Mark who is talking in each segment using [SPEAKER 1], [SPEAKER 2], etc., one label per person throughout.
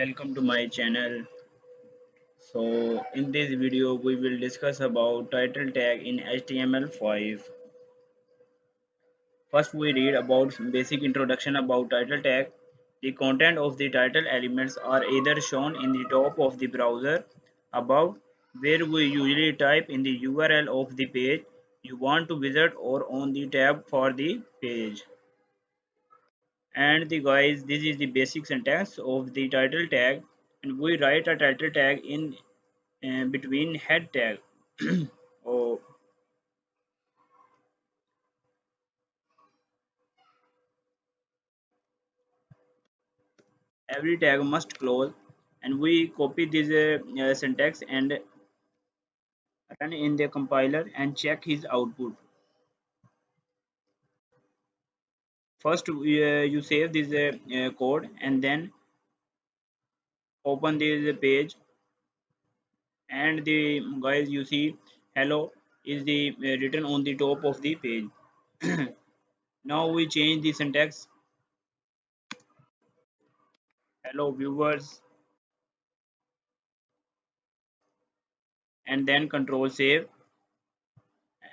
[SPEAKER 1] welcome to my channel. So in this video we will discuss about title tag in HTML5. First we read about some basic introduction about title tag. The content of the title elements are either shown in the top of the browser above where we usually type in the URL of the page you want to visit or on the tab for the page. And the guys, this is the basic syntax of the title tag, and we write a title tag in between head tag. Oh, every tag must close, and we copy this syntax and run in the compiler and check his output. First, you save this code and then open this page, and the guys you see hello is the written on the top of the page. Now we change the syntax. Hello viewers, and then control save,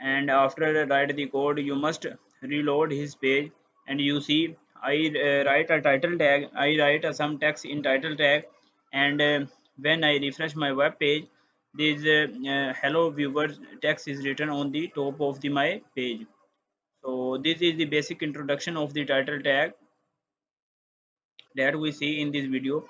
[SPEAKER 1] and after write the code you must reload his page, and you see I write a title tag. I write some text in title tag, and when I refresh my web page, this hello viewers text is written on the top of the my page. So this is the basic introduction of the title tag that we see in this video.